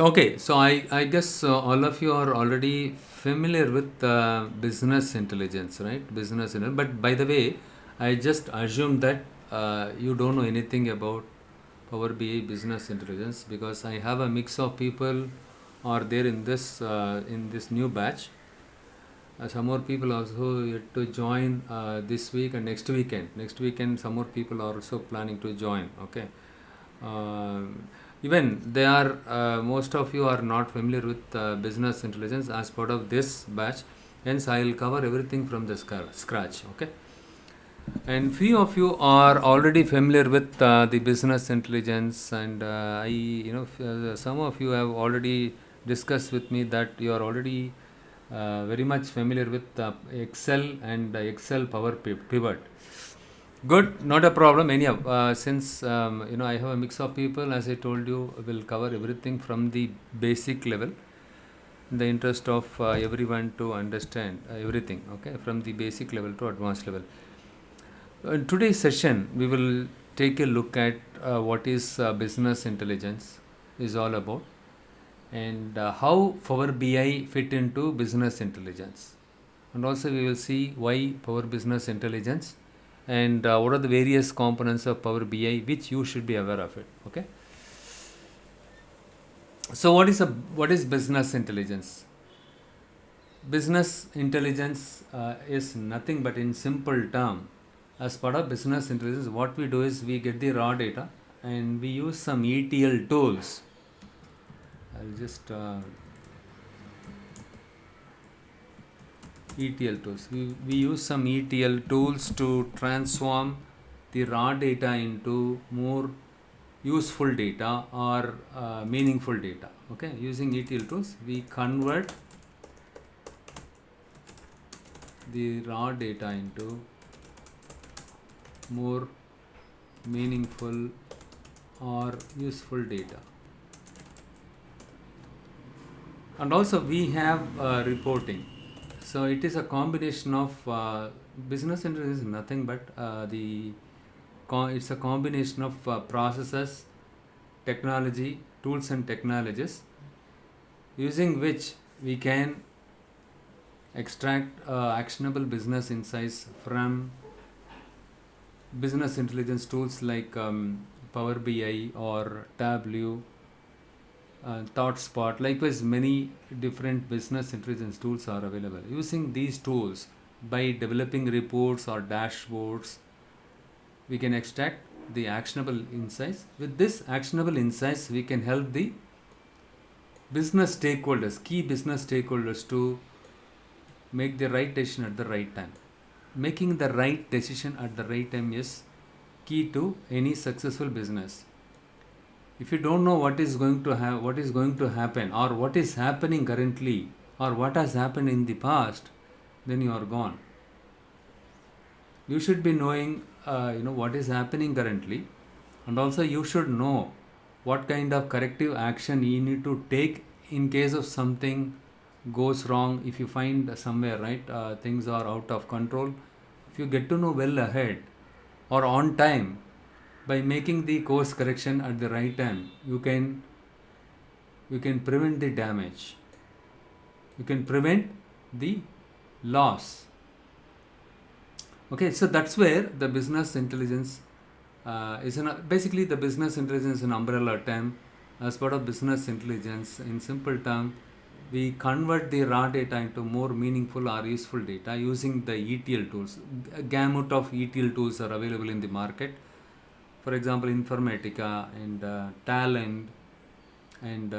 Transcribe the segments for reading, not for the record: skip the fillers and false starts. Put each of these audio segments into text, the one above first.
I guess all of you are already familiar with business intelligence, right? But by the way, I just assume that you don't know anything about Power BI business intelligence because I have a mix of people are there in this new batch. Some more people also yet to join this week and next weekend. Next weekend, some more people are also planning to join. Okay. Even they are most of you are not familiar with business intelligence as part of this batch. Hence, I will cover everything from the scratch. Okay. And few of you are already familiar with the business intelligence, and some of you have already discussed with me that you are already very much familiar with Excel and Excel Power Pivot. Good, not a problem. Anyhow, since I have a mix of people, as I told you, will cover everything from the basic level in the interest of everyone to understand everything. Okay, from the basic level to advanced level. In today's session, we will take a look at what is business intelligence is all about, and how Power BI fit into business intelligence. And also we will see why Power Business Intelligence and what are the various components of Power BI which you should be aware of it. Okay. So what is business intelligence? Business intelligence is nothing but in simple term. As part of business intelligence, what we do is we get the raw data and we use some ETL tools. I'll just ETL tools. We use some ETL tools to transform the raw data into more useful data or meaningful data. Okay, using ETL tools, we convert the raw data into more meaningful or useful data. And also we have reporting. So it is a combination of business intelligence is nothing but it's a combination of processes, technology, tools and technologies using which we can extract actionable business insights from business intelligence tools like Power BI or Tableau, ThoughtSpot. Likewise, many different business intelligence tools are available. Using these tools, by developing reports or dashboards, we can extract the actionable insights. With this actionable insights, we can help the business stakeholders, key business stakeholders, to make the right decision at the right time. Making the right decision at the right time is key to any successful business. If you don't know what is going to happen, or what is happening currently, or what has happened in the past, then you are gone. You should be knowing what is happening currently, and also you should know what kind of corrective action you need to take in case of something goes wrong. If you find somewhere, right, things are out of control, if you get to know well ahead or on time, by making the course correction at the right time, you can prevent the damage, you can prevent the loss. Okay, so that's where the business intelligence basically the business intelligence is an umbrella term. As part of business intelligence, in simple term, we convert the raw data into more meaningful or useful data using the ETL tools. A gamut of ETL tools are available in the market. For example, Informatica and Talent and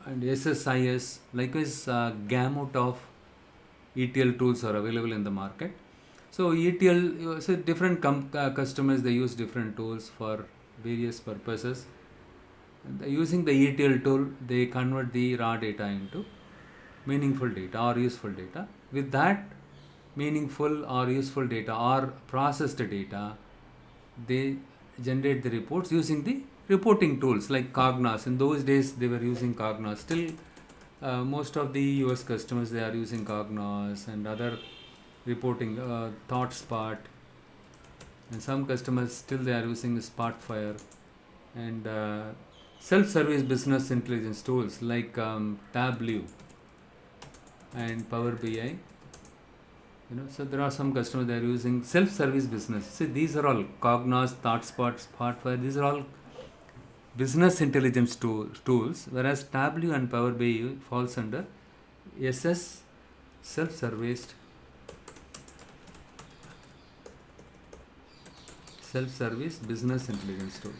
SSIS. Likewise, gamut of ETL tools are available in the market. So ETL, so different customers, they use different tools for various purposes. Using the ETL tool, they convert the raw data into meaningful data or useful data. With that meaningful or useful data or processed data, they generate the reports using the reporting tools like Cognos. In those days, they were using Cognos. Still, most of the US customers, they are using Cognos and other reporting, ThoughtSpot, and some customers still they are using Spotfire and self-service business intelligence tools like Tableau and Power BI. So there are some customers, they are using self-service business. See, these are all Cognos, ThoughtSpot, Spotfire. These are all business intelligence tools, whereas Tableau and Power BI falls under SS, self-service business intelligence tool.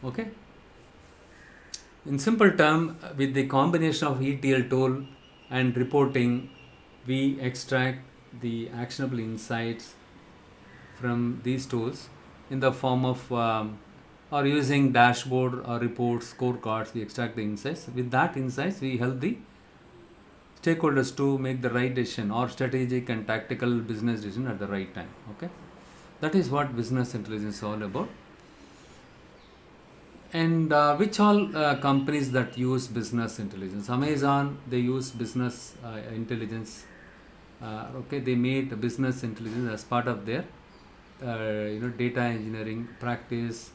Okay. In simple term, with the combination of ETL tool and reporting, we extract the actionable insights from these tools in the form of or using dashboard or reports, scorecards. We extract the insights. With that insights, we help the stakeholders to make the right decision or strategic and tactical business decision at the right time. Okay, that is what business intelligence is all about. And which all companies that use business intelligence? Amazon, they use business intelligence. Okay, they made business intelligence as part of their data engineering practice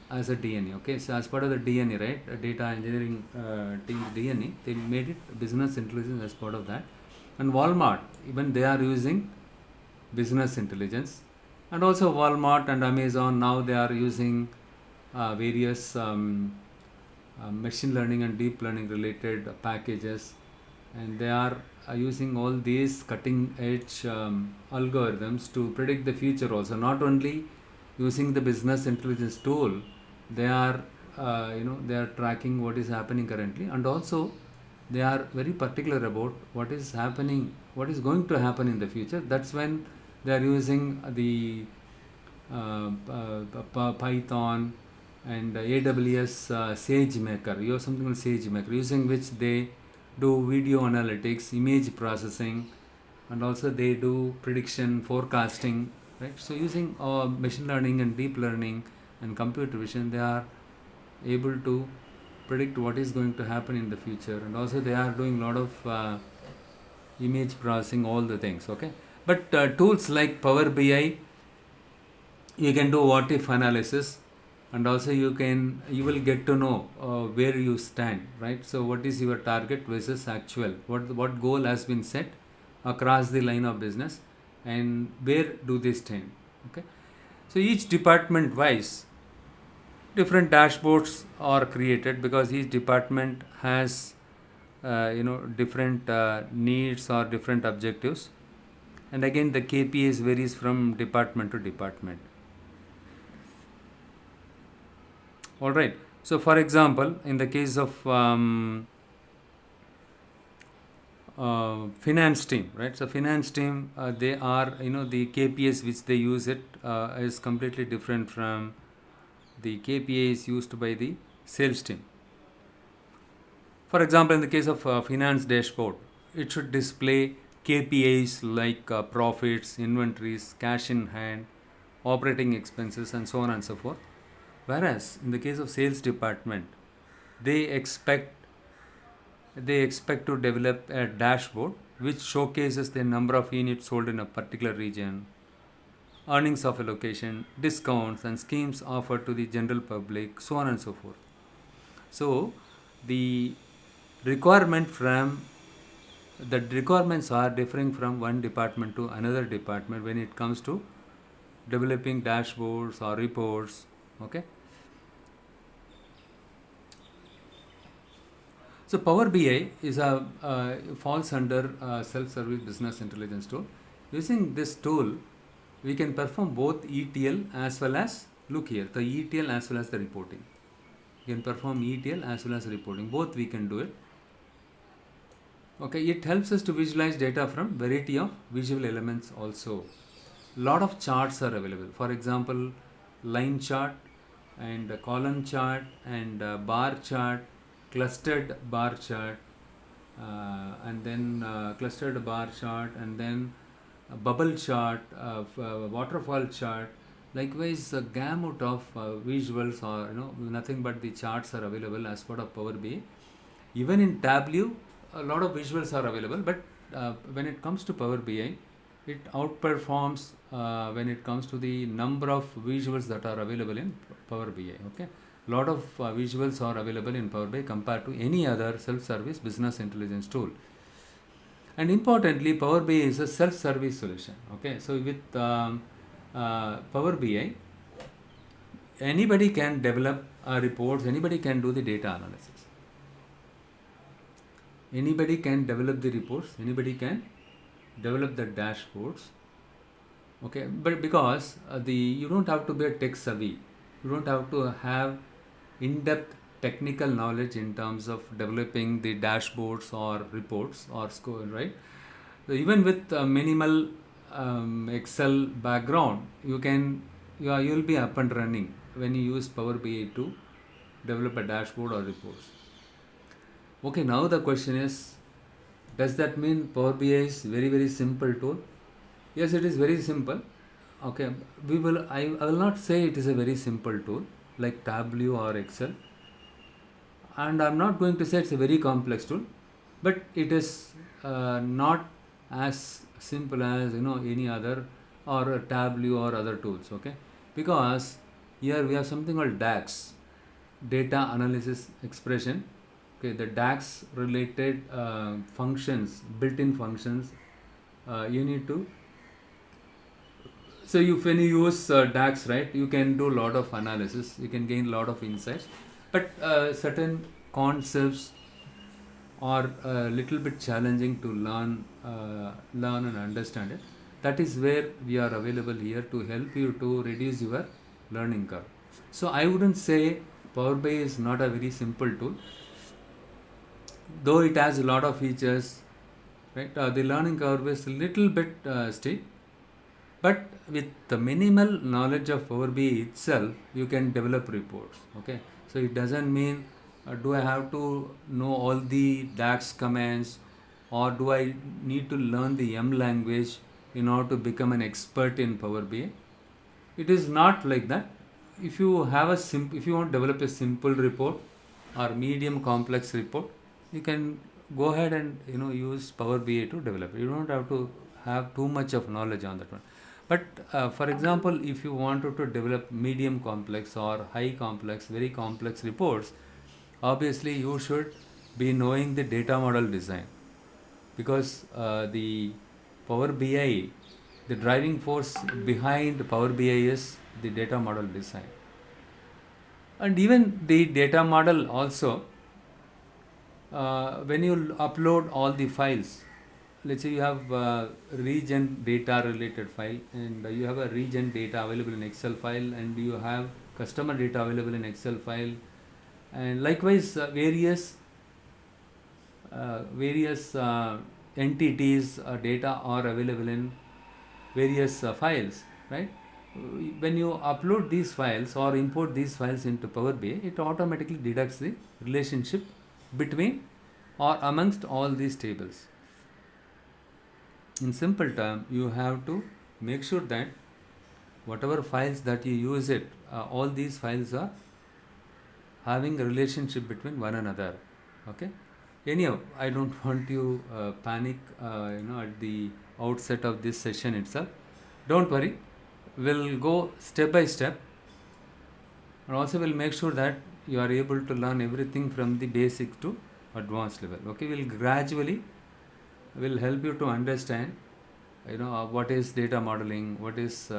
as a DNA. Okay, so as part of the DNA, right, data engineering team DNA, they made it business intelligence as part of that. And Walmart, even they are using business intelligence. And also Walmart and Amazon, now they are using various machine learning and deep learning related packages, and they are using all these cutting edge algorithms to predict the future also. Not only using the business intelligence tool, they are they are tracking what is happening currently, and also they are very particular about what is happening, what is going to happen in the future. That's when they are using the Python and AWS SageMaker. You have something called SageMaker, using which they do video analytics, image processing, and also they do prediction, forecasting, right? So using machine learning and deep learning and computer vision, they are able to predict what is going to happen in the future, and also they are doing a lot of image processing, all the things. Okay, but tools like Power BI, you can do what if analysis, and also you will get to know where you stand, right? So what is your target versus actual, what goal has been set across the line of business, and where do they stand. Okay, so each department wise different dashboards are created, because each department has different needs or different objectives, and again the KPIs varies from department to department. All right. So, for example, in the case of finance team, right? So, finance team, they are, the KPIs which they use it is completely different from the KPIs used by the sales team. For example, in the case of finance dashboard, it should display KPIs like profits, inventories, cash in hand, operating expenses, and so on and so forth. Whereas in the case of sales department, they expect to develop a dashboard which showcases the number of units sold in a particular region, earnings of a location, discounts and schemes offered to the general public, so on and so forth. So the requirements are differing from one department to another department when it comes to developing dashboards or reports. Okay. So Power BI is falls under self-service business intelligence tool. Using this tool, we can perform both ETL as well as, look here, the ETL as well as the reporting. You can perform ETL as well as reporting. Both we can do it. Okay, it helps us to visualize data from variety of visual elements also. Lot of charts are available. For example, line chart and column chart and bar chart, clustered bar chart, and then clustered bar chart, and then a bubble chart, waterfall chart. Likewise, a gamut of visuals, or nothing but the charts are available as part of Power BI. Even in Tableau, a lot of visuals are available, but when it comes to Power BI, it outperforms when it comes to the number of visuals that are available in Power BI. Okay, lot of visuals are available in Power BI compared to any other self-service business intelligence tool. And importantly, Power BI is a self-service solution. Okay, so with Power BI, anybody can develop reports, anybody can do the data analysis. Anybody can develop the reports, anybody can develop the dashboards. Okay, but because you don't have to be a tech savvy, you don't have to have in-depth technical knowledge in terms of developing the dashboards or reports or score, right? So even with minimal Excel background, you'll be up and running when you use Power BI to develop a dashboard or reports. Okay, now the question is, does that mean Power BI is very simple tool? Yes, it is very simple. Okay, I will not say it is a very simple tool like Tableau or Excel, and I'm not going to say it's a very complex tool, but it is not as simple as any other or a Tableau or other tools. Okay, because here we have something called DAX, data analysis expression. Okay, the DAX related functions, built-in functions, you need to. So when you use DAX, right, you can do a lot of analysis, you can gain a lot of insights, but certain concepts are a little bit challenging to learn and understand it. That is where we are available here to help you to reduce your learning curve. So I wouldn't say Power BI is not a very simple tool, though it has a lot of features, right? The learning curve is a little bit steep, but with the minimal knowledge of Power BI itself, you can develop reports. Okay, so it doesn't mean do I have to know all the DAX commands, or do I need to learn the M language in order to become an expert in Power BI? It is not like that. If you have if you want to develop a simple report or medium complex report, you can go ahead and use Power BI to develop it. You don't have to have too much of knowledge on that one. But for example, if you wanted to develop medium complex or high complex, very complex reports, obviously you should be knowing the data model design, because the Power BI, the driving force behind Power BI is the data model design. And even the data model also, when you upload all the files, let's say you have region data related file, and you have a region data available in Excel file, and you have customer data available in Excel file, and likewise various entities data are available in various files, right? When you upload these files or import these files into Power BI, it automatically deducts the relationship between or amongst all these tables. In simple term, you have to make sure that whatever files that you use all these files are having a relationship between one another. Okay. Anyhow, I don't want you panic at the outset of this session itself. Don't worry, we'll go step by step, and also we'll make sure that you are able to learn everything from the basic to advanced level. Okay, we'll gradually will help you to understand what is data modeling, what is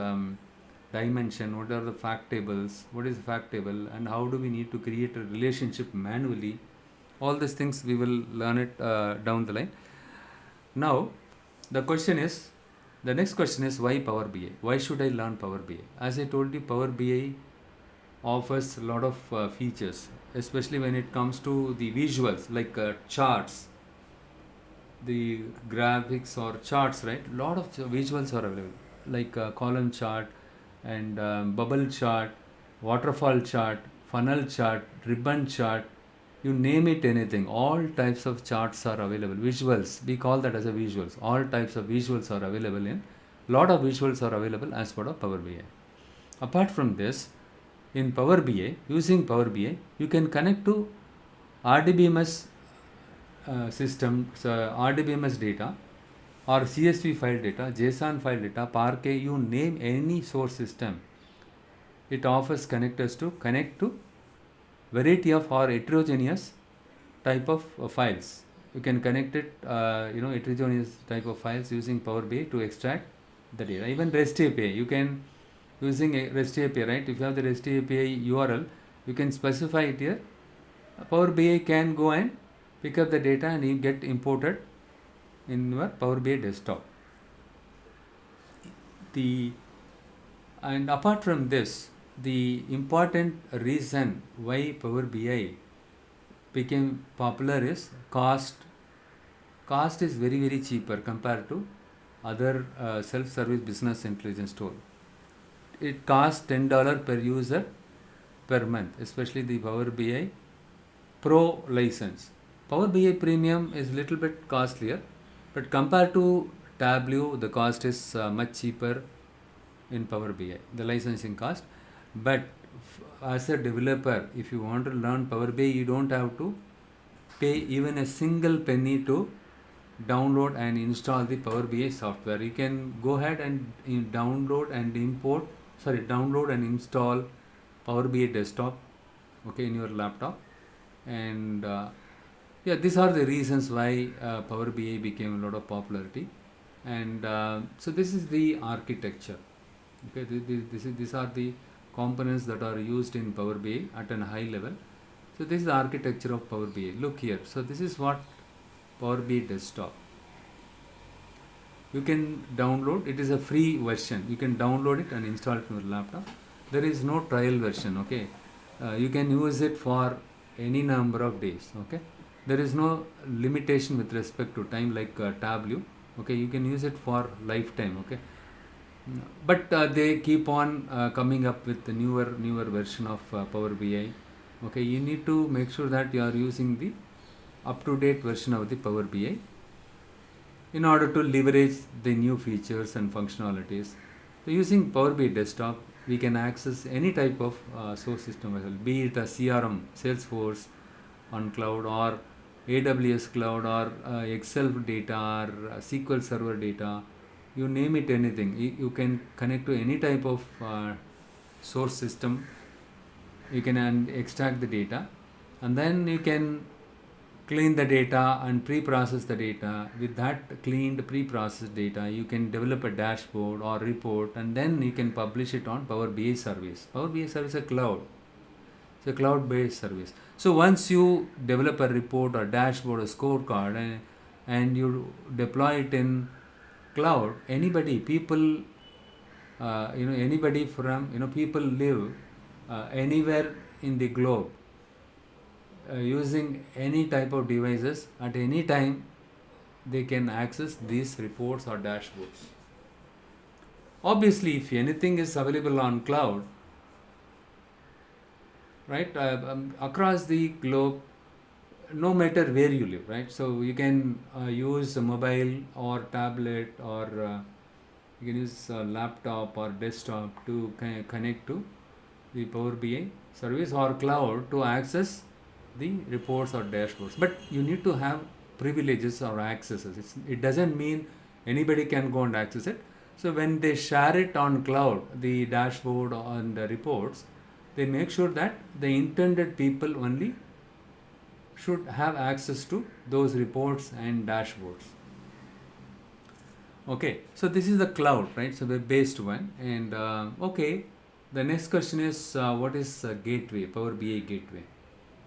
dimension, what are the fact tables, what is fact table, and how do we need to create a relationship manually. All these things we will learn it down the line. Now the next question is why Power BI? Why should I learn Power BI? As I told you, Power BI offers a lot of features, especially when it comes to the visuals like charts, the graphics or charts, right? A lot of visuals are available, like column chart and bubble chart, waterfall chart, funnel chart, ribbon chart, you name it, anything. All types of charts are available. Visuals, we call that as a visuals. All types of visuals are available lot of visuals are available as part of Power BI. Apart from this, in Power BI, using Power BI, you can connect to RDBMS system, RDBMS data, or CSV file data, JSON file data, Parquet, you name any source system. It offers connectors to connect to variety of or heterogeneous type of files. You can connect it, heterogeneous type of files using Power BI to extract the data. Even REST API, you can using a REST API, right? If you have the REST API URL, you can specify it here. Power BI can go and pick up the data and you get imported in your Power BI desktop. And apart from this, the important reason why Power BI became popular is cost. Cost is very, very cheaper compared to other self-service business intelligence tool. It costs $10 per user per month, especially the Power BI Pro license. Power BI Premium is little bit costlier, but compared to Tableau, the cost is much cheaper in Power BI, the licensing cost. But as a developer, if you want to learn Power BI, you don't have to pay even a single penny to download and install the Power BI software. You can go ahead and download and install Power BI desktop, okay, in your laptop. And these are the reasons why Power BI became a lot of popularity. And so this is the architecture. Okay, these are the components that are used in Power BI at a high level. So this is the architecture of Power BI. Look here. So this is what Power BI desktop. You can download. It is a free version. You can download it and install it on your laptop. There is no trial version. Okay, you can use it for any number of days. Okay, there is no limitation with respect to time like Tableau. Okay, you can use it for lifetime. Okay, but they keep on coming up with the newer version of Power BI. Okay, you need to make sure that you are using the up-to-date version of the Power BI in order to leverage the new features and functionalities. So using Power BI desktop, we can access any type of source system as well, be it a CRM, Salesforce on cloud, or AWS cloud, or Excel data, or SQL Server data. You name it, anything. You can connect to any type of source system. You can extract the data, and then you can clean the data and pre-process the data. With that cleaned pre-processed data, you can develop a dashboard or report, and then you can publish it on Power BI service. Power BI service is a cloud. It's a cloud-based service. So once you develop a report or dashboard or scorecard and you deploy it in cloud, anybody from people live anywhere in the globe, using any type of devices at any time, they can access these reports or dashboards. Obviously, if anything is available on cloud, right, across the globe, no matter where you live, right? So you can use a mobile or tablet, or you can use a laptop or desktop to connect to the Power BI service or cloud to access the reports or dashboards. But you need to have privileges or accesses. It doesn't mean anybody can go and access it. So when they share it on cloud, the dashboard and the reports, they make sure that the intended people only should have access to those reports and dashboards. Okay, so this is the cloud, right? So the based one. And okay, the next question is what is gateway, Power BI gateway?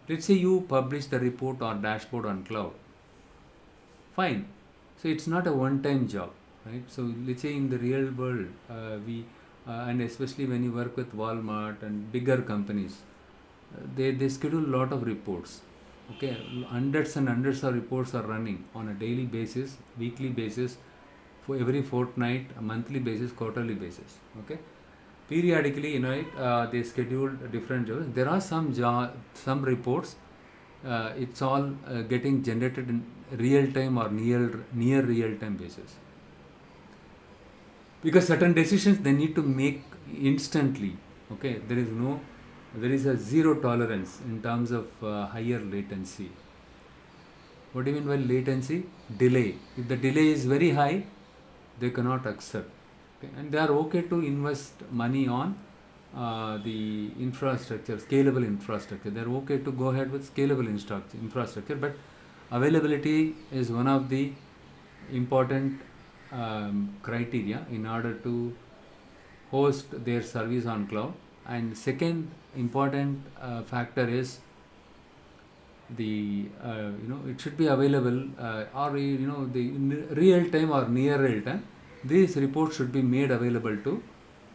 Let's say you publish the report or dashboard on cloud. Fine. So it's not a one-time job, right? So let's say in the real world, and especially when you work with Walmart and bigger companies, they schedule a lot of reports. Okay, hundreds and hundreds of reports are running on a daily basis, weekly basis, for every fortnight, a monthly basis, quarterly basis. Okay, periodically, they schedule different jobs. There are some reports. It's all getting generated in real time or near real time basis, because certain decisions they need to make instantly. Okay, there is a zero tolerance in terms of higher latency. What do you mean by latency? Delay. If the delay is very high, they cannot accept. Okay? And they are okay to invest money on the infrastructure, scalable infrastructure. They are okay to go ahead with scalable infrastructure, but availability is one of the important criteria in order to host their service on cloud. And second important factor is the it should be available or the in real time or near real time. These reports should be made available to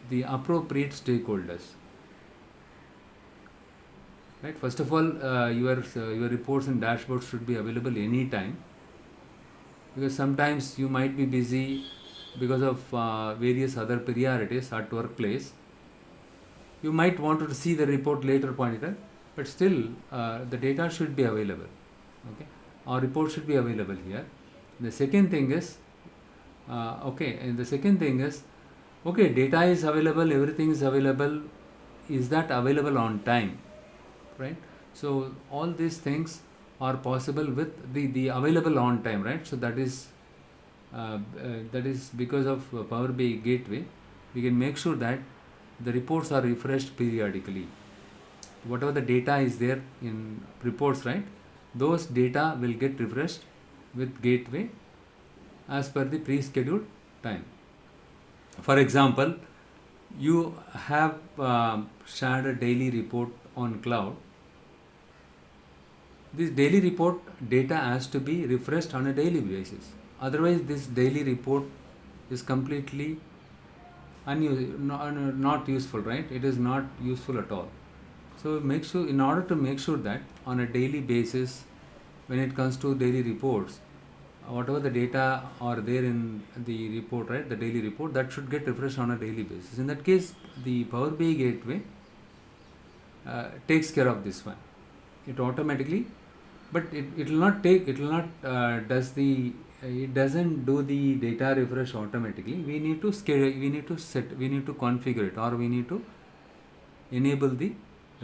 the appropriate stakeholders. Right. First of all, your reports and dashboards should be available anytime, because sometimes you might be busy because of various other priorities at workplace. You might want to see the report later point in time, but still the data should be available. Okay, our report should be available here. The second thing is data is available, everything is available. Is that available on time? Right. So all these things are possible with the available on time, right? So that is because of Power BI Gateway. We can make sure that the reports are refreshed periodically. Whatever the data is there in reports, right, those data will get refreshed with Gateway as per the pre-scheduled time. For example, you have shared a daily report on cloud. This daily report data has to be refreshed on a daily basis. Otherwise, this daily report is completely not useful, right? It is not useful at all. So make sure, in order to make sure that on a daily basis, when it comes to daily reports, whatever the data are there in the report, right, the daily report, that should get refreshed on a daily basis. In that case, the Power BI Gateway takes care of this one. It automatically, but it doesn't do the data refresh automatically. We need to schedule, we need to configure it, or we need to enable the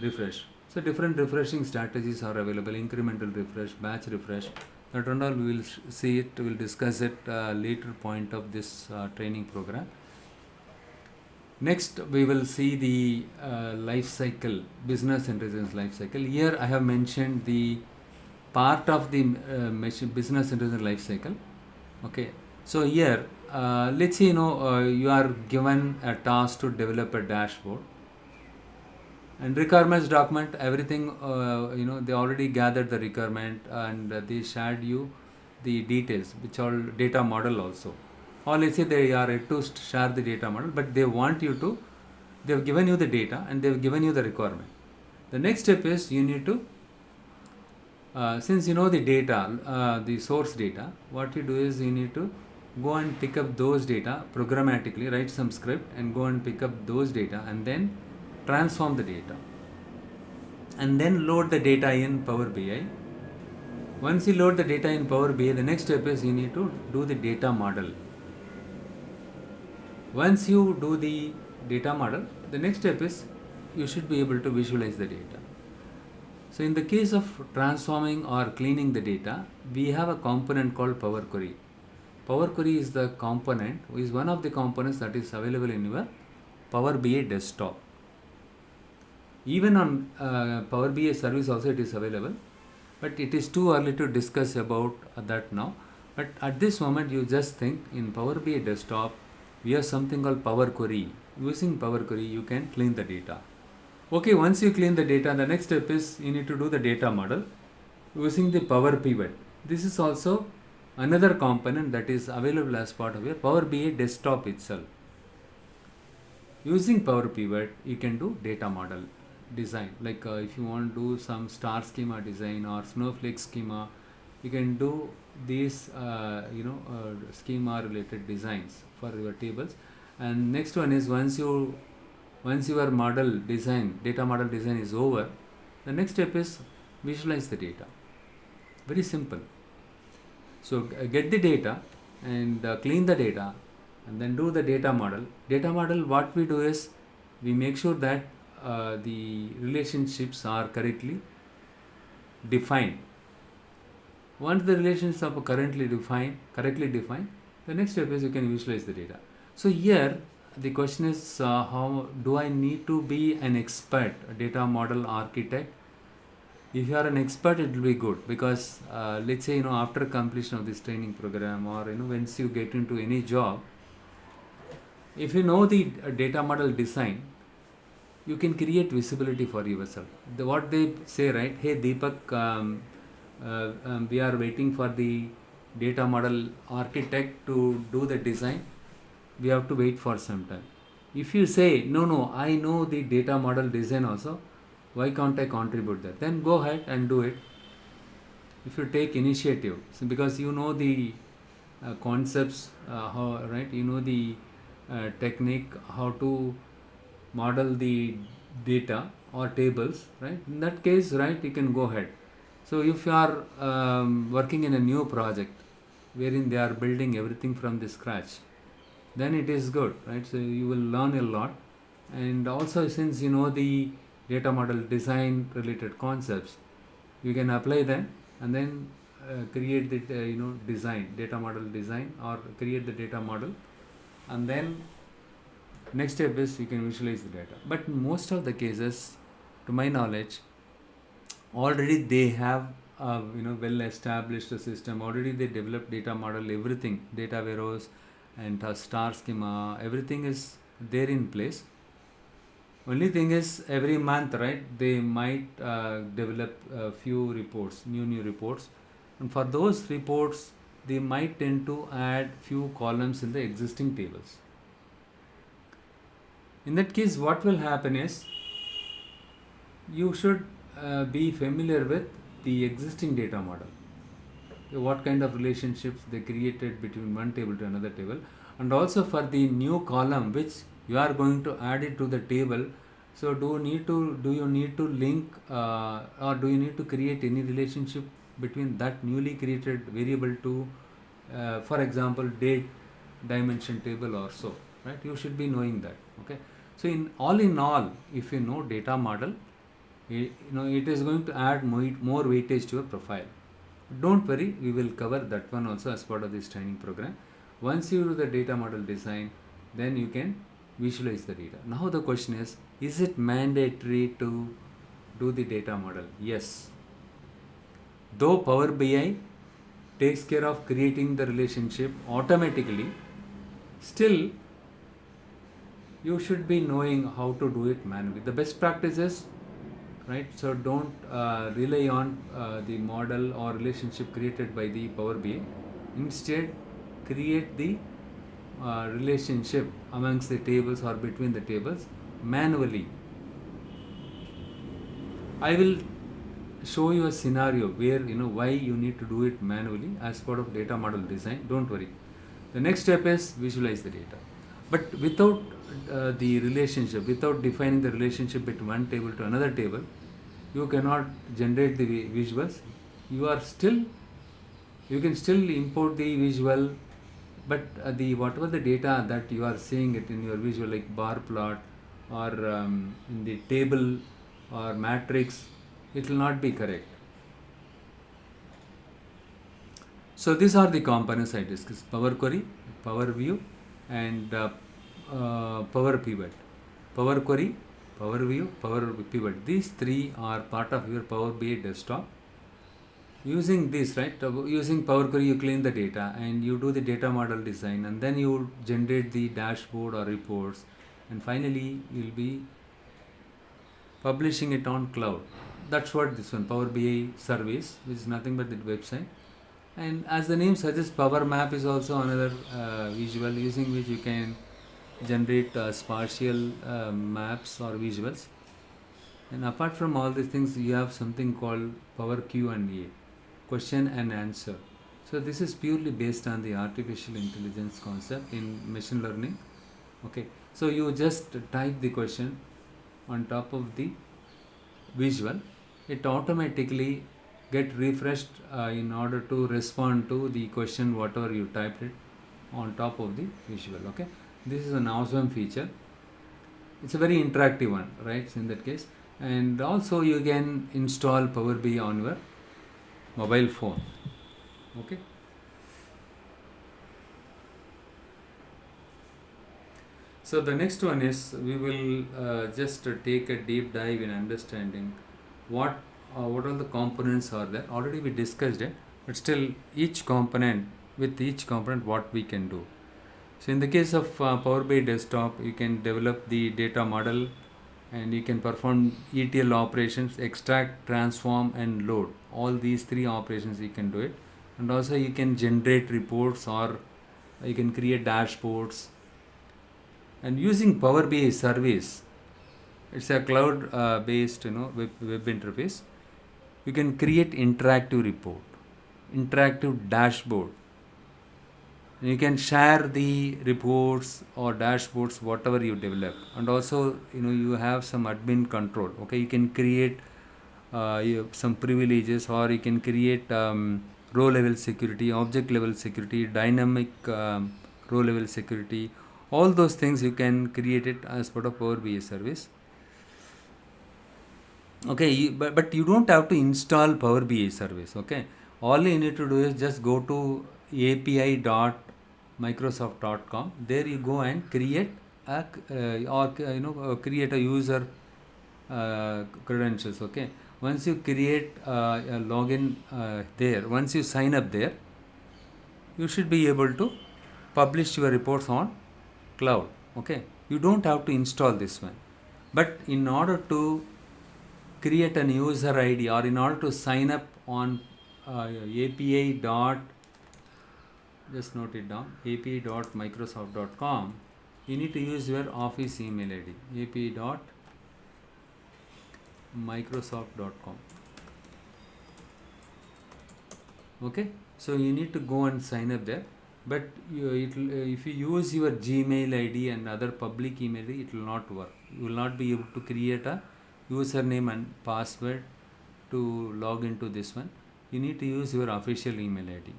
refresh. So different refreshing strategies are available: incremental refresh, batch refresh. That and all we will see it, we will discuss it later point of this training program. Next, we will see the life cycle, business intelligence life cycle. Here I have mentioned the part of the business intelligence life cycle. Okay, so here let's say you are given a task to develop a dashboard, and requirements document, everything they already gathered the requirement, and they shared you the details, which are data model also. Or let's say they are yet to share the data model, but they want you to, they have given you the data and they have given you the requirement. The next step is you need to since you know the data, the source data, what you do is you need to go and pick up those data programmatically, write some script and go and pick up those data and then transform the data and then load the data in Power BI. Once you load the data in Power BI, the next step is you need to do the data model. Once you do the data model, the next step is you should be able to visualize the data. So in the case of transforming or cleaning the data, we have a component called Power Query. Power Query is the component, is one of the components that is available in your Power BI desktop. Even on Power BI service also it is available, but it is too early to discuss about that now. But at this moment you just think in Power BI desktop we have something called Power Query. Using Power Query you can clean the data. Okay, once you clean the data, the next step is you need to do the data model using the Power Pivot. This is also another component that is available as part of your Power BI desktop itself. Using Power Pivot, you can do data model design. Like if you want to do some star schema design or snowflake schema, you can do these schema related designs for your tables. And next one is once your model design, data model design is over, the next step is visualize the data. Very simple. So get the data and clean the data and then do the data model. Data model, what we do is we make sure that the relationships are correctly defined. Once the relations are correctly defined, the next step is you can visualize the data. So here the question is, how do I need to be an expert, a data model architect? If you are an expert, it will be good, because let's say, after completion of this training program, or once you get into any job, if you know the data model design, you can create visibility for yourself. What they say, right? Hey Deepak, we are waiting for the data model architect to do the design. We have to wait for some time. If you say, no, I know the data model design also, why can't I contribute that? Then go ahead and do it. If you take initiative, so because you know the concepts, how, right? You know the technique, how to model the data or tables, right? In that case, right, you can go ahead. So if you are working in a new project wherein they are building everything from the scratch, then it is good, right? So you will learn a lot. And also, since you know the data model design related concepts, you can apply them, and then create the data model design, or create the data model, and then next step is you can visualize the data. But in most of the cases, to my knowledge, already they have well established system. Already they developed data model, everything, data warehouse and star schema, everything is there in place. Only thing is, every month, right, they might develop a few reports, new reports, and for those reports they might tend to add few columns in the existing tables. In that case, what will happen is, you should be familiar with the existing data model, what kind of relationships they created between one table to another table, and also for the new column which you are going to add it to the table. So do you need to link, or do you need to create any relationship between that newly created variable to, for example, date dimension table or so, right? You should be knowing that. Okay, so in all, if you know data model, it is going to add more weightage to your profile. Don't worry, we will cover that one also as part of this training program. Once you do the data model design, then you can visualize the data. Now the question is it mandatory to do the data model? Yes. Though Power BI takes care of creating the relationship automatically, still you should be knowing how to do it manually. The best practices, right? So don't rely on the model or relationship created by the Power BI. Instead, create the relationship amongst the tables or between the tables manually. I will show you a scenario where why you need to do it manually as part of data model design. Don't worry. The next step is visualize the data. But without the relationship, without defining the relationship between one table to another table, you cannot generate the visuals. You can still import the visual, but the whatever the data that you are seeing it in your visual, like bar plot or in the table or matrix, it will not be correct. So these are the components I discussed: Power Query, Power View, and Power Pivot. Power Query, Power View, Power Pivot. These three are part of your Power BI desktop. Using this, right, using Power Query, you clean the data and you do the data model design, and then you generate the dashboard or reports, and finally you'll be publishing it on cloud. That's what this one, Power BI service, which is nothing but the website. And as the name suggests, Power Map is also another visual using which you can generate spatial maps or visuals. And apart from all these things, you have something called Power Q&A, question and answer. So this is purely based on the artificial intelligence concept in machine learning. Okay, so you just type the question on top of the visual, it automatically get refreshed in order to respond to the question whatever you typed it on top of the visual. Okay, this is an awesome feature. It's a very interactive one, right, in that case. And also you can install Power BI on your mobile phone. Okay. So the next one is we will just take a deep dive in understanding what what all the components are there. Already we discussed it, but still each component, with each component what we can do. So in the case of Power BI desktop, you can develop the data model and you can perform ETL operations, extract, transform and load. All these three operations you can do it. And also you can generate reports or you can create dashboards. And using Power BI service, it's a cloud based web interface. You can create interactive report, interactive dashboard. You can share the reports or dashboards whatever you develop, and also you have some admin control. Okay, you can create some privileges, or you can create row level security, object level security, dynamic row level security. All those things you can create it as part of Power BI service. Okay, but you don't have to install Power BI service. Okay, all you need to do is just go to api.microsoft.com. There you go and create a create a user credentials. Okay, once you create a login there, once you sign up there, you should be able to publish your reports on cloud. Okay, you don't have to install this one, but in order to create an user ID, or in order to sign up on API dot, just note it down, api.microsoft.com, you need to use your office email ID, api.microsoft.com. Okay, so you need to go and sign up there, but if you use your Gmail ID and other public email ID, it will not work. You will not be able to create a username and password to log into this one. You need to use your official email ID.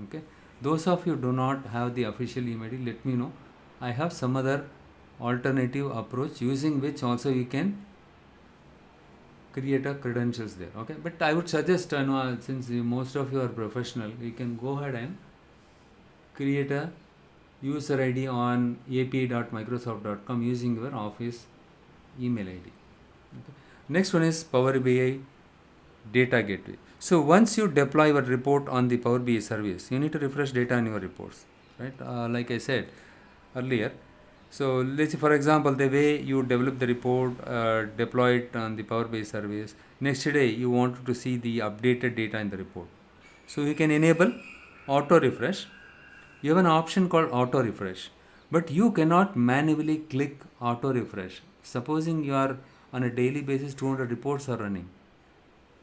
Okay, those of you do not have the official email ID, let me know. I have some other alternative approach using which also you can create a credentials there. Okay, but I would suggest since most of you are professional, you can go ahead and create a user ID on api.microsoft.com using your office email ID. Okay. Next one is Power BI data gateway. So once you deploy your report on the Power BI service, you need to refresh data in your reports, right? Like I said earlier. So let's say, for example, the way you develop the report, deploy it on the Power BI service. Next day, you want to see the updated data in the report. So you can enable auto refresh. You have an option called auto refresh, but you cannot manually click auto refresh. Supposing you are on a daily basis, 200 reports are running.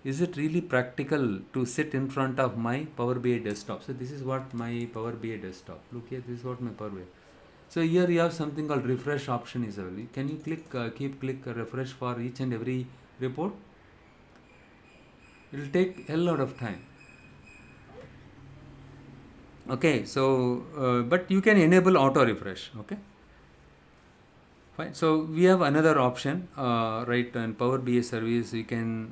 Is it really practical to sit in front of my Power BI desktop? So this is what my Power BI desktop. Look here, this is what my Power BI. So here you have something called refresh option is available. Can you click refresh for each and every report? It will take a lot of time. Okay, so but you can enable auto refresh. Okay, fine. So we have another option, right? And Power BI service, you can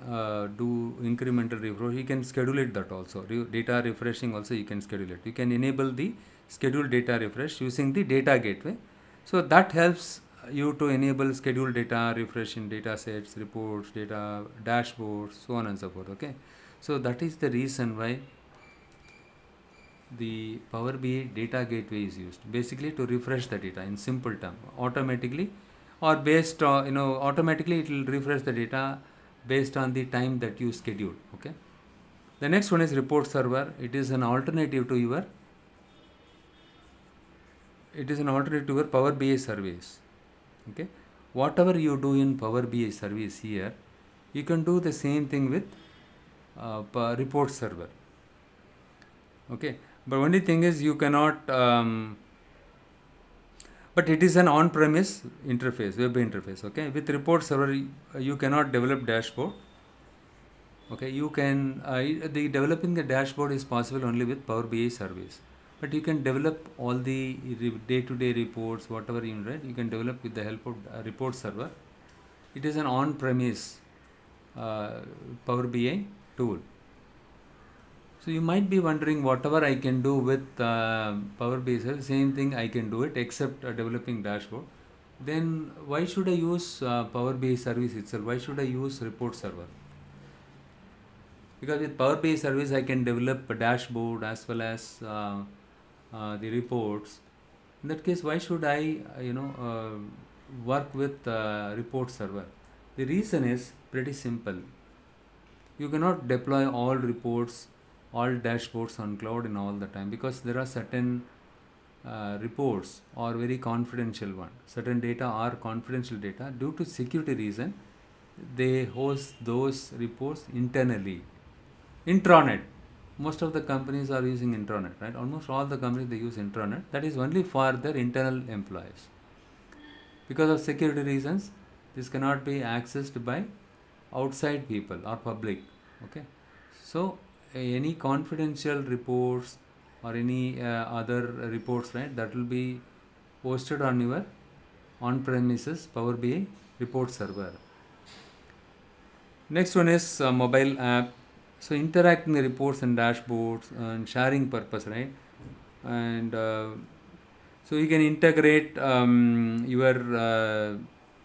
do incremental refresh. You can schedule it that also. Data refreshing also you can schedule it. You can enable the scheduled data refresh using the data gateway. So that helps you to enable scheduled data refresh in data sets, reports, data dashboards, so on and so forth. Okay, so that is the reason why the Power BI data gateway is used, basically to refresh the data in simple term automatically, or based on automatically it will refresh the data based on the time that you schedule. Okay, the next one is report server. It is an alternative to your Power BI service. Okay, whatever you do in Power BI service here, you can do the same thing with report server. Okay, but only thing is you cannot but it is an on-premise interface, web interface. Okay, with report server you cannot develop dashboard. Okay, you can the developing the dashboard is possible only with Power BI service, but you can develop all the day-to-day reports, whatever you write, you can develop with the help of report server. It is an on-premise Power BI tool. So you might be wondering, whatever I can do with Power BI, same thing I can do it except developing dashboard. Then why should I use Power BI service itself? Why should I use report server? Because with Power BI service I can develop a dashboard as well as the reports. In that case, why should I work with report server? The reason is pretty simple. You cannot deploy all reports, all dashboards on cloud in all the time, because there are certain reports or very confidential one. Certain data are confidential data. Due to security reason, they host those reports internally. Intranet. Most of the companies are using intranet, right? Almost all the companies, they use intranet. That is only for their internal employees. Because of security reasons, this cannot be accessed by outside people or public. Okay. So any confidential reports or any other reports, right, that will be hosted on your on-premises Power BI report server. Next one is mobile app. So interacting the reports and dashboards and sharing purpose, right? And so you can integrate your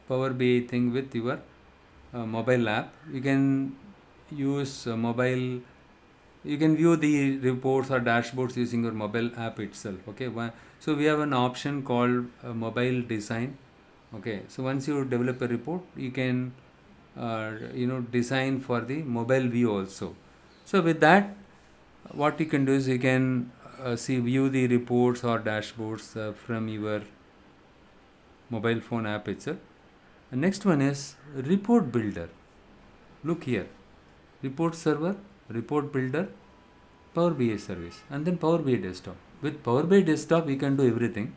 Power BI thing with your mobile app. You can use mobile. You can view the reports or dashboards using your mobile app itself. Okay. So we have an option called mobile design. Okay. So once you develop a report, you can design for the mobile view also. So with that, what you can do is you can view the reports or dashboards from your mobile phone app itself. The next one is report builder. Look here, report server, report builder, Power BI service, and then Power BI desktop. With Power BI desktop, you can do everything,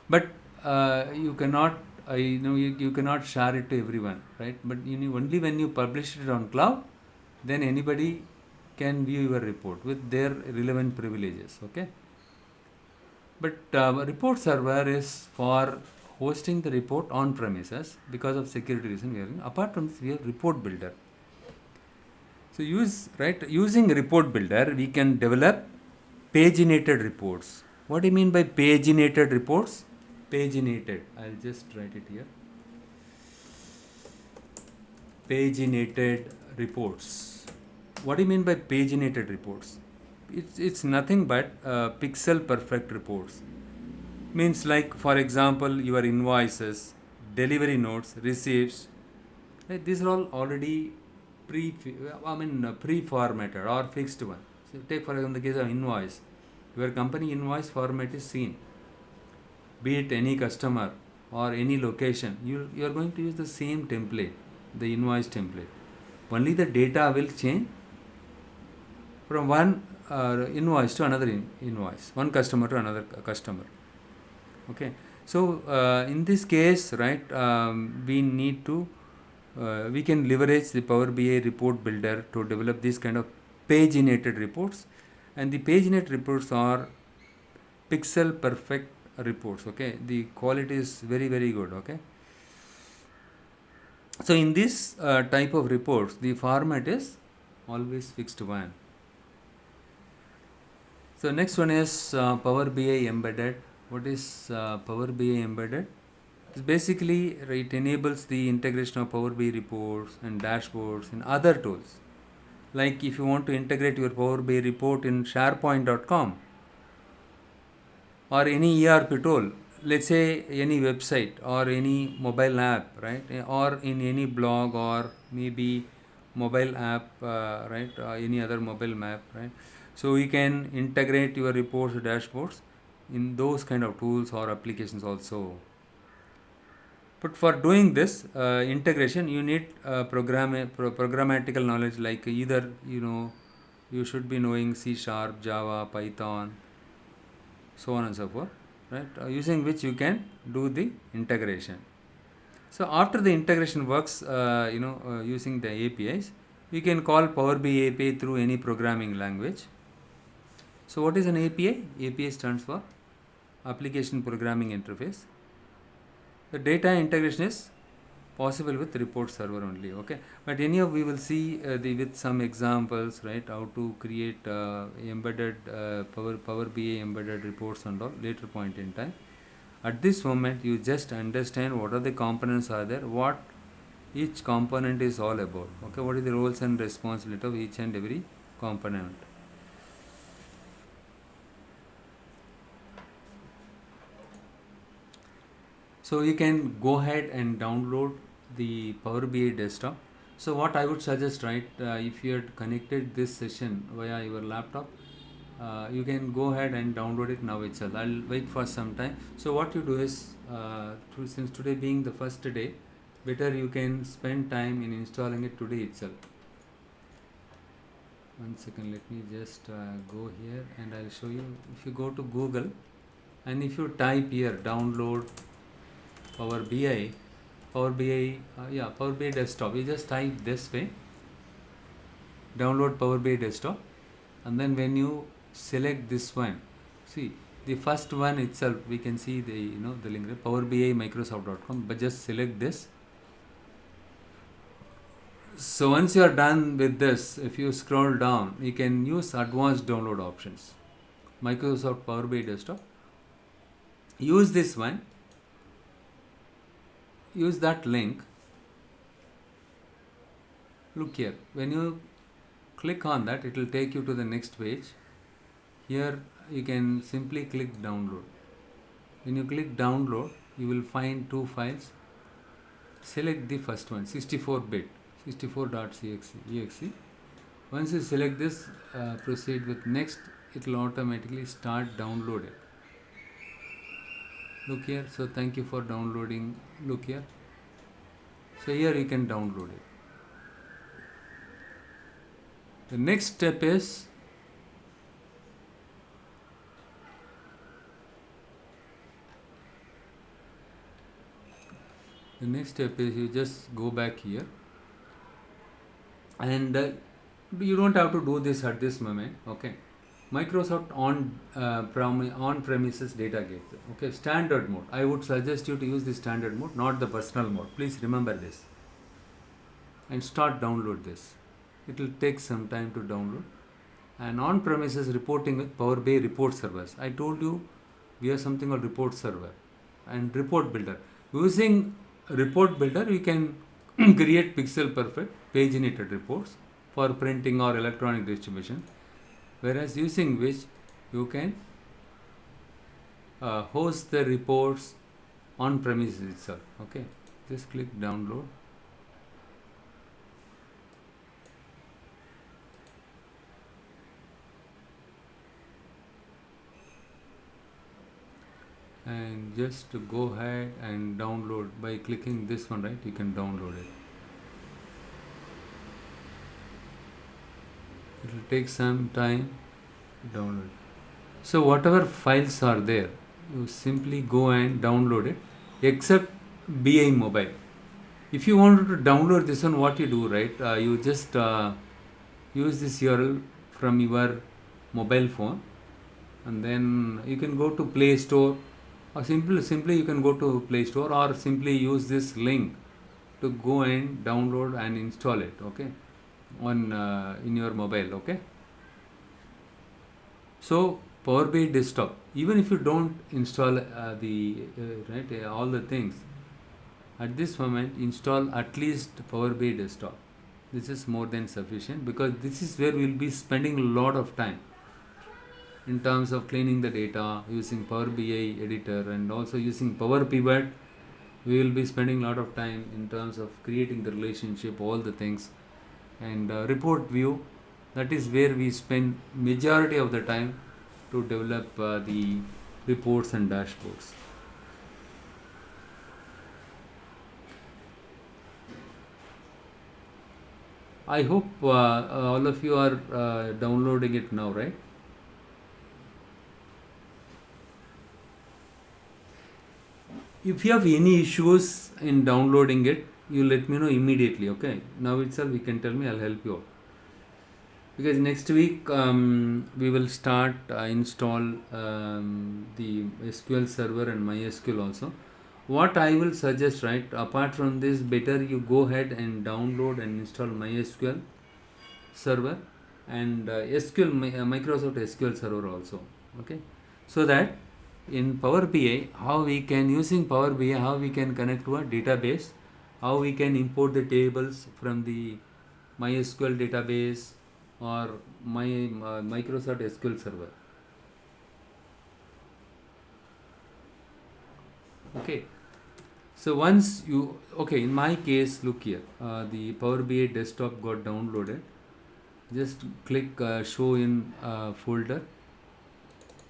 but you cannot you cannot share it to everyone, right? But only when you publish it on cloud, then anybody can view your report with their relevant privileges. Okay. But report server is for hosting the report on premises. Because of security reason, we are apart from this, we have report builder. So using report builder, we can develop paginated reports. What do you mean by paginated reports? Paginated, I'll just write it here. Paginated reports. What do you mean by paginated reports? It's nothing but pixel perfect reports. Means, like, for example, your invoices, delivery notes, receipts, right? These are all already pre-formatted or fixed one. So take for example the case of invoice. Your company invoice format is seen. Be it any customer or any location, you are going to use the same template, the invoice template. Only the data will change from one invoice to another invoice, one customer to another customer. Okay. So in this case, right, we need to we can leverage the Power BI report builder to develop this kind of paginated reports, and the paginated reports are pixel perfect reports. Okay, the quality is very, very good. Okay. So in this type of reports, the format is always fixed one. So next one is Power BI embedded. What is Power BI embedded? It's basically, it enables the integration of Power BI reports and dashboards and other tools. Like if you want to integrate your Power BI report in SharePoint.com or any ERP tool, let's say any website or any mobile app, right, or in any blog or maybe mobile app, right, any other mobile map, right. So you can integrate your reports, dashboards in those kind of tools or applications also. But for doing this integration, you need programmatical knowledge, like either you should be knowing C#, Java, Python, so on and so forth, right? Using which you can do the integration. So after the integration works, using the APIs, you can call Power BI API through any programming language. So what is an API? API stands for Application Programming Interface. The data integration is possible with report server only. Okay, but anyhow we will see with some examples, right, how to create embedded Power BI embedded reports and all later point in time. At this moment you just understand what are the components are there, what each component is all about. Okay, what is the roles and responsibility of each and every component. So you can go ahead and download the Power BI desktop. So what I would suggest, right, if you had connected this session via your laptop, you can go ahead and download it now itself. I'll wait for some time. So what you do is, since today being the first day, better you can spend time in installing it today itself. One second, let me just go here and I'll show you. If you go to Google and if you type here download Power BI, Power BI desktop, you just type this way, download Power BI desktop, and then when you select this one, see the first one itself, we can see the the link, Power BI Microsoft.com, but just select this. So once you are done with this, if you scroll down, you can use advanced download options, Microsoft Power BI desktop. Use this one, use that link. Look here, when you click on that, it will take you to the next page. Here you can simply click download. When you click download, you will find two files. Select the first one, 64-bit, 64.exe. Once you select this, proceed with next, it will automatically start downloaded. Look here, so thank you for downloading. Look here, so here you can download it. The next step is you just go back here, and you don't have to do this at this moment. Okay, Microsoft on premises data gateway. Okay, standard mode. I would suggest you to use the standard mode, not the personal mode. Please remember this and start download this. It will take some time to download. And on premises reporting with Power BI report servers. I told you we have something called report server and report builder. Using report builder, you can create pixel perfect paginated reports for printing or electronic distribution, whereas using which you can host the reports on premises itself. Okay, just click download. And just to go ahead and download by clicking this one, right, you can download it. It will take some time to download. So whatever files are there, you simply go and download it, except BI mobile. If you wanted to download this one, what you do, right, you just use this URL from your mobile phone, and then you can go to Play Store, or simply you can go to Play Store, or simply use this link to go and download and install it. Okay, on in your mobile. Okay, so Power BI desktop, even if you don't install all the things at this moment, install at least Power BI desktop. This is more than sufficient, because this is where we will be spending a lot of time in terms of cleaning the data using Power BI editor, and also using Power Pivot. We will be spending a lot of time in terms of creating the relationship, all the things, and report view. That is where we spend majority of the time to develop the reports and dashboards. I hope all of you are downloading it now, right? If you have any issues in downloading it, you let me know immediately. Okay, now itself you can tell me, I'll help you out. Because next week we will start install the SQL server and MySQL also. what I will suggest, right, apart from this, better you go ahead and download and install MySQL server and Microsoft SQL server also. Okay, so that in Power BI, how we can, using Power BI, how we can connect to a database, how we can import the tables from the MySQL database or Microsoft SQL server. Okay, so once you, okay, in my case, look here, the Power BI desktop got downloaded. Just click show in folder.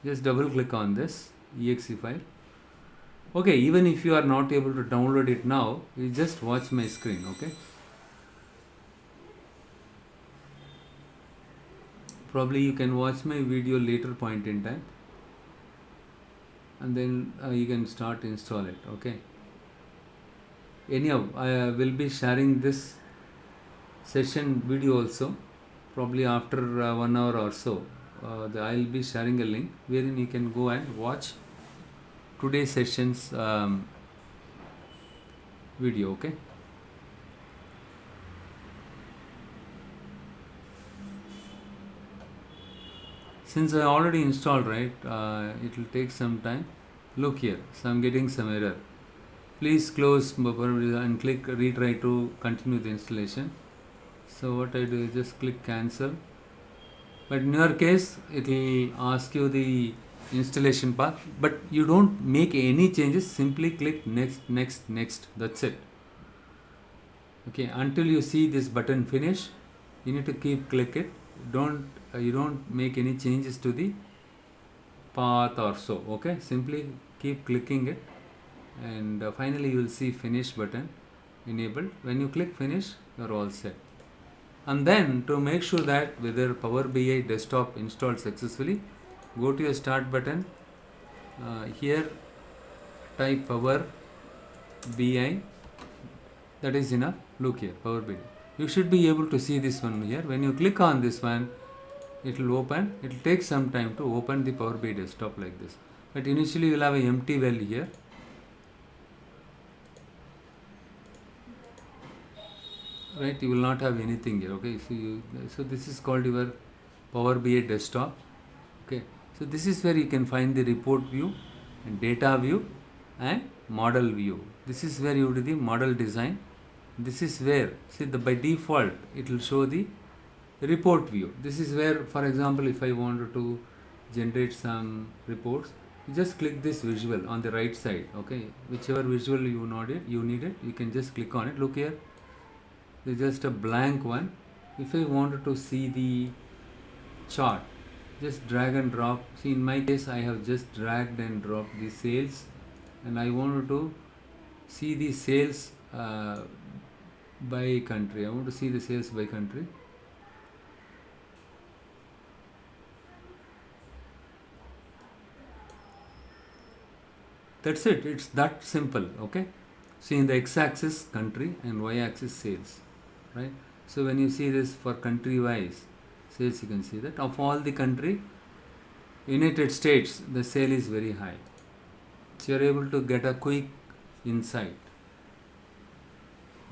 Just double click on this exe file. Okay, even if you are not able to download it now, you just watch my screen. Okay, probably you can watch my video later point in time, and then you can start install it. Okay, anyhow, I will be sharing this session video also, probably after 1 hour or so. I'll be sharing a link wherein you can go and watch today's session's video. Okay, since I already installed, right, it will take some time. Look here, so I'm getting some error. Please close and click retry to continue the installation. So what I do is just click cancel, but in your case it will ask you the installation path, but you don't make any changes, simply click next, next, next, that's it. Okay, until you see this button finish, you need to keep click it. You don't make any changes to the path or so. Okay, simply keep clicking it, and finally you will see finish button enabled. When you click finish, you're all set. And then to make sure that whether Power BI desktop installed successfully, go to your start button. Here type Power BI, that is enough. Look here, Power BI. You should be able to see this one here. When you click on this one, it will open. It will take some time to open the Power BI desktop like this. But initially you will have an empty well here. Right, you will not have anything here. Okay, so this is called your Power BI desktop. Okay, so this is where you can find the report view and data view and model view. This is where you do the model design. This is where, see, by default it will show the report view. This is where, for example, if I wanted to generate some reports, you just click this visual on the right side. Okay, whichever visual you need it, you can just click on it. Look here, it's just a blank one. If I wanted to see the chart, just drag and drop. See, in my case I have just dragged and dropped the sales, and I wanted to see the sales by country. I want to see the sales by country. That's it, it's that simple. Okay, see, in the x-axis country and y-axis sales, right? So when you see this for country wise sales, you can see that of all the country, United States, the sale is very high. So you're able to get a quick insight.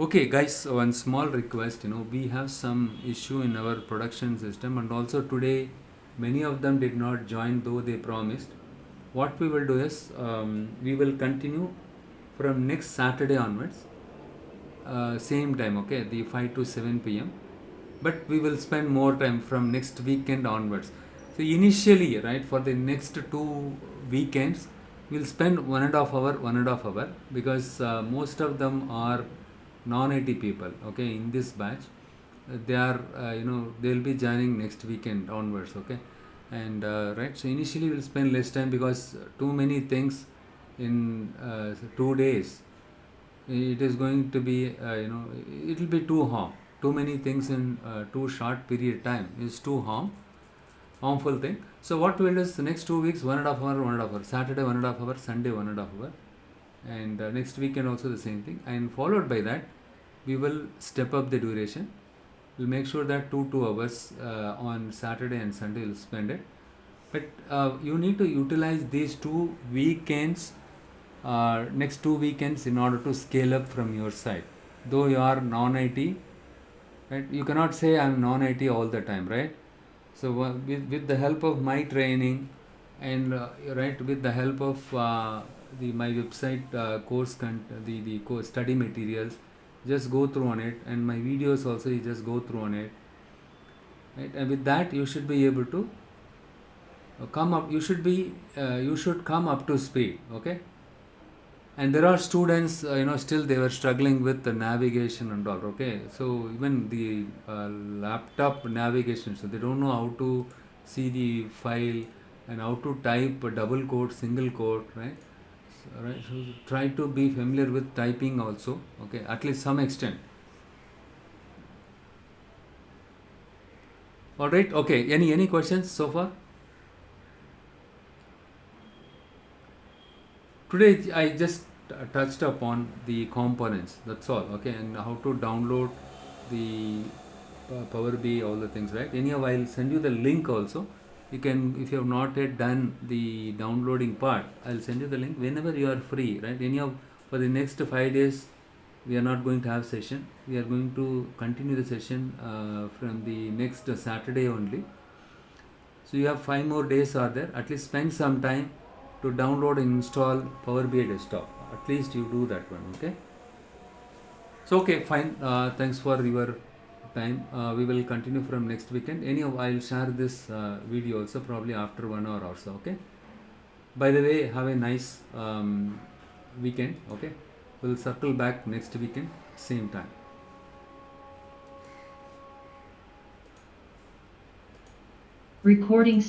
Okay guys, one small request, we have some issue in our production system, and also today many of them did not join though they promised. What we will do is, we will continue from next Saturday onwards, same time, okay, the 5 to 7 p.m. But we will spend more time from next weekend onwards. So initially, right, for the next 2 weekends, we'll spend 1.5 hour, because most of them are non-IT people, okay, in this batch. They are, they'll be joining next weekend onwards, okay. And right, so initially we'll spend less time, because too many things in 2 days, it is going to be, it will be too many things in too short period time is too harmful thing. So what we'll do is the next 2 weeks, 1.5 hour, Saturday 1.5 hour, Sunday 1.5 hour, and next weekend also the same thing, and followed by that we will step up the duration. We'll make sure that 2 hours on Saturday and Sunday we'll spend it. But you need to utilize these 2 weekends next 2 weekends in order to scale up from your side. Though you are non-IT, right? You cannot say I'm non-IT all the time, right? So with the help of my training and right, with the help of the my website the course study materials, just go through on it, and my videos also, you just go through on it, right? And with that you should be able to come up. You should come up to speed, okay? And there are students, still they were struggling with the navigation and all, okay? So even the laptop navigation, so they don't know how to see the file and how to type a double quote, single quote, right? So try to be familiar with typing also, okay, at least some extent. All right, okay. Any questions so far? Today I just touched upon the components. That's all. Okay, and how to download the Power BI, all the things, right? Anyhow, I'll send you the link also. You can, if you have not yet done the downloading part, I'll send you the link whenever you are free, right? Anyhow, for the next 5 days, we are not going to have session. We are going to continue the session from the next Saturday only. So you have 5 more days are there. At least spend some time to download and install Power BI desktop. At least you do that one, okay? So okay, fine. Thanks for your time. We will continue from next weekend. Anyhow, I'll share this video also probably after 1 hour or so, okay? By the way, have a nice weekend, okay? We'll circle back next weekend, same time. Recording